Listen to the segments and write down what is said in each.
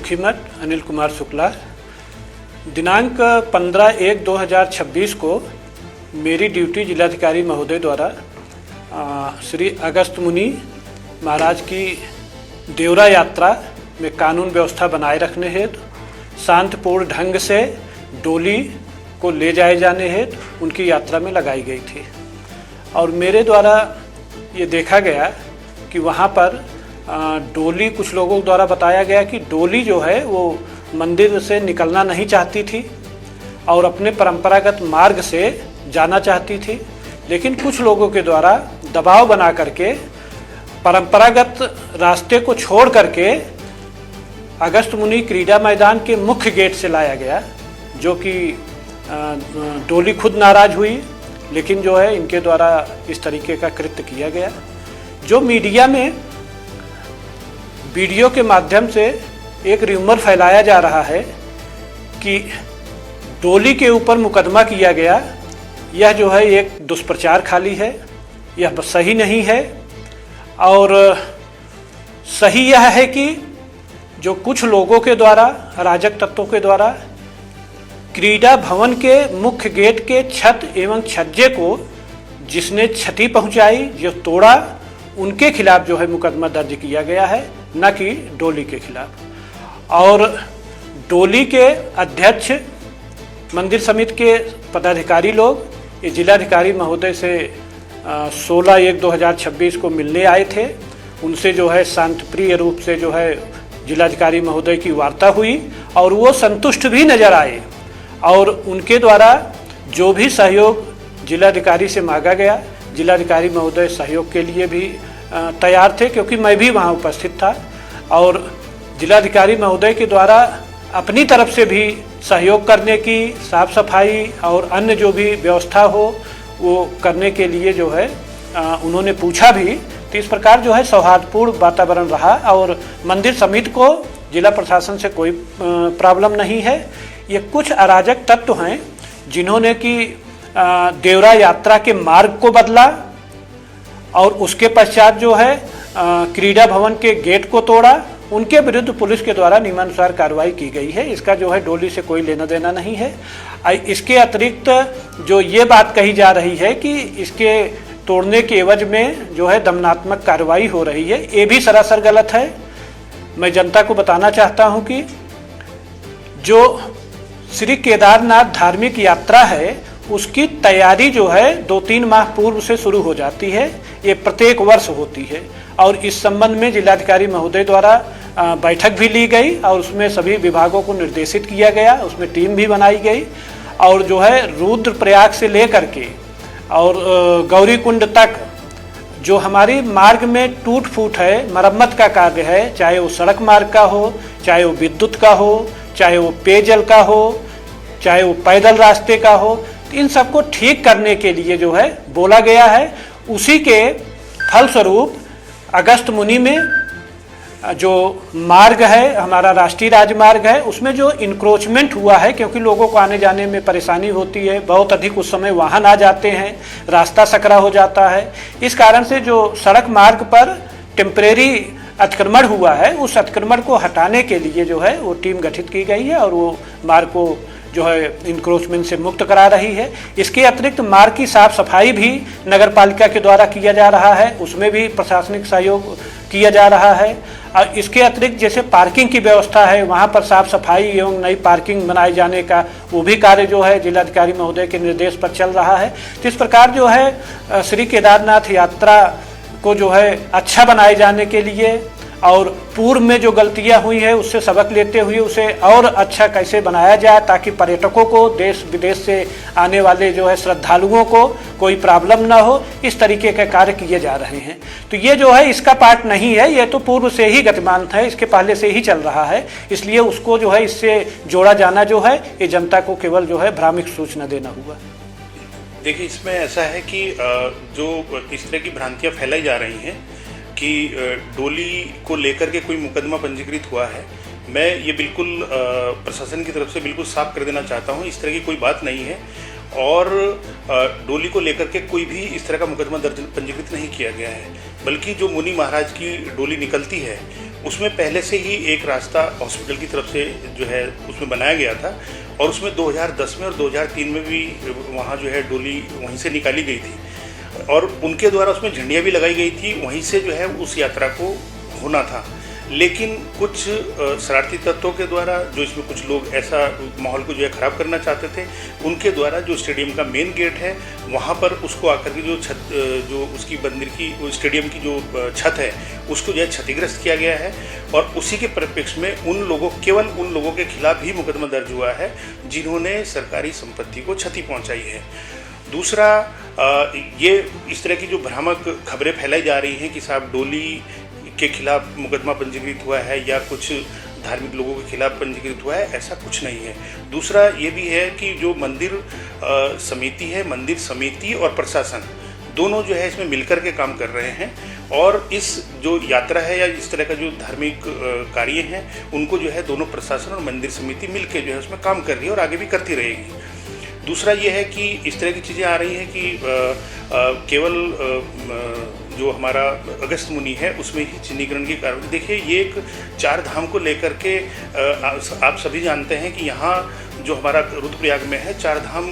सुखीमठ अनिल कुमार शुक्ला। दिनांक 15/1/2026 को मेरी ड्यूटी जिलाधिकारी महोदय द्वारा श्री अगस्त मुनि महाराज की देवरा यात्रा में कानून व्यवस्था बनाए रखने हेतु शांतिपूर्ण ढंग से डोली को ले जाए जाने हेतु उनकी यात्रा में लगाई गई थी। और मेरे द्वारा ये देखा गया कि वहाँ पर डोली, कुछ लोगों द्वारा बताया गया कि डोली जो है वो मंदिर से निकलना नहीं चाहती थी और अपने परंपरागत मार्ग से जाना चाहती थी, लेकिन कुछ लोगों के द्वारा दबाव बना करके परंपरागत रास्ते को छोड़ करके अगस्त मुनि क्रीड़ा मैदान के मुख्य गेट से लाया गया, जो कि डोली खुद नाराज हुई, लेकिन जो है इनके द्वारा इस तरीके का कृत्य किया गया। जो मीडिया में वीडियो के माध्यम से एक र्यूमर फैलाया जा रहा है कि डोली के ऊपर मुकदमा किया गया, यह जो है एक दुष्प्रचार खाली है, यह सही नहीं है। और सही यह है कि जो कुछ लोगों के द्वारा, अराजक तत्वों के द्वारा क्रीड़ा भवन के मुख्य गेट के छत एवं छज्जे को जिसने क्षति पहुंचाई, जो तोड़ा, उनके खिलाफ जो है मुकदमा दर्ज किया गया है, न कि डोली के खिलाफ। और डोली के अध्यक्ष, मंदिर समिति के पदाधिकारी लोग ये जिलाधिकारी महोदय से 16/1/2026 को मिलने आए थे। उनसे जो है शांतिप्रिय रूप से जो है जिलाधिकारी महोदय की वार्ता हुई और वो संतुष्ट भी नजर आए। और उनके द्वारा जो भी सहयोग जिलाधिकारी से मांगा गया, जिलाधिकारी महोदय सहयोग के लिए भी तैयार थे, क्योंकि मैं भी वहाँ उपस्थित था। और जिलाधिकारी महोदय के द्वारा अपनी तरफ से भी सहयोग करने की, साफ सफाई और अन्य जो भी व्यवस्था हो वो करने के लिए जो है उन्होंने पूछा भी। तो इस प्रकार जो है सौहार्दपूर्ण वातावरण रहा और मंदिर समिति को जिला प्रशासन से कोई प्रॉब्लम नहीं है। ये कुछ अराजक तत्व हैं जिन्होंने कि देवरा यात्रा के मार्ग को बदला और उसके पश्चात जो है क्रीड़ा भवन के गेट को तोड़ा। उनके विरुद्ध पुलिस के द्वारा नियमानुसार कार्रवाई की गई है। इसका जो है डोली से कोई लेना देना नहीं है। इसके अतिरिक्त जो ये बात कही जा रही है कि इसके तोड़ने के एवज में जो है दमनात्मक कार्रवाई हो रही है, ये भी सरासर गलत है। मैं जनता को बताना चाहता हूँ कि जो श्री केदारनाथ धार्मिक यात्रा है उसकी तैयारी जो है 2-3 माह पूर्व से शुरू हो जाती है। ये प्रत्येक वर्ष होती है और इस संबंध में जिलाधिकारी महोदय द्वारा बैठक भी ली गई और उसमें सभी विभागों को निर्देशित किया गया, उसमें टीम भी बनाई गई। और जो है रुद्रप्रयाग से लेकर के और गौरी कुंड तक जो हमारी मार्ग में टूट फूट है, मरम्मत का कार्य है, चाहे वो सड़क मार्ग का हो, चाहे वो विद्युत का हो, चाहे वो पेयजल का हो, चाहे वो पैदल रास्ते का हो, इन सबको ठीक करने के लिए जो है बोला गया है। उसी के फलस्वरूप अगस्त मुनि में जो मार्ग है, हमारा राष्ट्रीय राजमार्ग है, उसमें जो इंक्रोचमेंट हुआ है, क्योंकि लोगों को आने जाने में परेशानी होती है, बहुत अधिक उस समय वाहन आ जाते हैं, रास्ता सकरा हो जाता है। इस कारण से जो सड़क मार्ग पर टेम्परेरी अतिक्रमण हुआ है, उस अतिक्रमण को हटाने के लिए जो है वो टीम गठित की गई है और वो मार्ग को जो है इंक्रोचमेंट से मुक्त करा रही है। इसके अतिरिक्त मार्ग की साफ सफाई भी नगर पालिका के द्वारा किया जा रहा है, उसमें भी प्रशासनिक सहयोग किया जा रहा है। और इसके अतिरिक्त जैसे पार्किंग की व्यवस्था है, वहाँ पर साफ सफाई एवं नई पार्किंग बनाए जाने का वो भी कार्य जो है जिलाधिकारी महोदय के निर्देश पर चल रहा है। तो इस प्रकार जो है श्री केदारनाथ यात्रा को जो है अच्छा बनाए जाने के लिए और पूर्व में जो गलतियां हुई है उससे सबक लेते हुए उसे और अच्छा कैसे बनाया जाए, ताकि पर्यटकों को, देश विदेश से आने वाले जो है श्रद्धालुओं को कोई प्रॉब्लम ना हो, इस तरीके के कार्य किए जा रहे हैं। तो ये जो है इसका पार्ट नहीं है, ये तो पूर्व से ही गतिमान है, इसके पहले से ही चल रहा है। इसलिए उसको जो है इससे जोड़ा जाना जो है ये जनता को केवल जो है भ्रामक सूचना देना हुआ। देखिए, इसमें ऐसा है कि जो इस तरह की भ्रांतियाँ फैलाई जा रही हैं कि डोली को लेकर के कोई मुकदमा पंजीकृत हुआ है, मैं ये बिल्कुल प्रशासन की तरफ से बिल्कुल साफ कर देना चाहता हूँ, इस तरह की कोई बात नहीं है। और डोली को लेकर के कोई भी इस तरह का मुकदमा दर्ज पंजीकृत नहीं किया गया है, बल्कि जो मुनि महाराज की डोली निकलती है उसमें पहले से ही एक रास्ता हॉस्पिटल की तरफ से जो है उसमें बनाया गया था और उसमें 2010 में और 2003 में भी वहाँ जो है डोली वहीं से निकाली गई थी और उनके द्वारा उसमें झंडियाँ भी लगाई गई थी, वहीं से जो है उस यात्रा को होना था। लेकिन कुछ शरारती तत्वों के द्वारा, जो इसमें कुछ लोग ऐसा माहौल को जो है ख़राब करना चाहते थे, उनके द्वारा जो स्टेडियम का मेन गेट है वहाँ पर उसको आकर के जो छत, जो उसकी मंदिर की स्टेडियम की जो छत है उसको जो है क्षतिग्रस्त किया गया है और उसी के परिप्रेक्ष्य में केवल उन लोगों के खिलाफ ही मुकदमा दर्ज हुआ है जिन्होंने सरकारी संपत्ति को क्षति पहुँचाई है। दूसरा, ये इस तरह की जो भ्रामक खबरें फैलाई जा रही हैं कि साहब डोली के खिलाफ मुकदमा पंजीकृत हुआ है या कुछ धार्मिक लोगों के खिलाफ पंजीकृत हुआ है, ऐसा कुछ नहीं है। दूसरा ये भी है कि जो मंदिर समिति है, मंदिर समिति और प्रशासन दोनों जो है इसमें मिलकर के काम कर रहे हैं और इस जो यात्रा है या इस तरह का जो धार्मिक कार्य हैं उनको जो है दोनों प्रशासन और मंदिर समिति मिलकर जो है उसमें काम कर रही है और आगे भी करती रहेगी। दूसरा ये है कि इस तरह की चीज़ें आ रही हैं कि केवल जो हमारा अगस्त मुनि है उसमें ही चिन्हीकरण की कार्रवाई। देखिए, ये एक 4 धाम को लेकर के आप सभी जानते हैं कि यहाँ जो हमारा रुद्रप्रयाग में है 4 धाम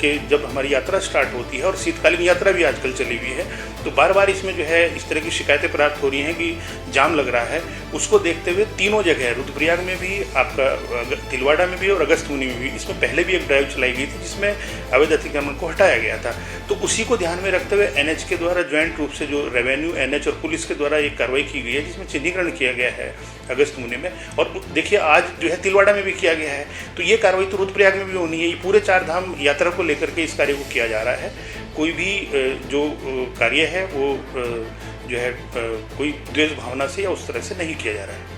के जब हमारी यात्रा स्टार्ट होती है और शीतकालीन यात्रा भी आजकल चली हुई है, तो बार बार इसमें जो है इस तरह की शिकायतें प्राप्त हो रही हैं कि जाम लग रहा है। उसको देखते हुए तीनों जगह, रुद्रप्रयाग में भी, आपका तिलवाड़ा में भी और अगस्त मुनि में भी, इसमें पहले भी एक ड्राइव चलाई गई थी जिसमें अवैध अतिक्रमण को हटाया गया था। तो उसी को ध्यान में रखते हुए एनएच के द्वारा ज्वाइंट रूप से जो रेवेन्यू, एनएच और पुलिस के द्वारा एक कार्रवाई की गई है जिसमें चिन्हीकरण किया गया है अगस्त मुनि में। और देखिए, आज जो है तिलवाड़ा में भी किया गया है, तो ये कार्रवाई तो रुद्रप्रयाग में भी होनी है। ये पूरे 4 धाम यात्रा को लेकर के इस कार्य को किया जा रहा है। कोई भी जो कार्य है वो जो है कोई द्वेष भावना से या उस तरह से नहीं किया जा रहा है।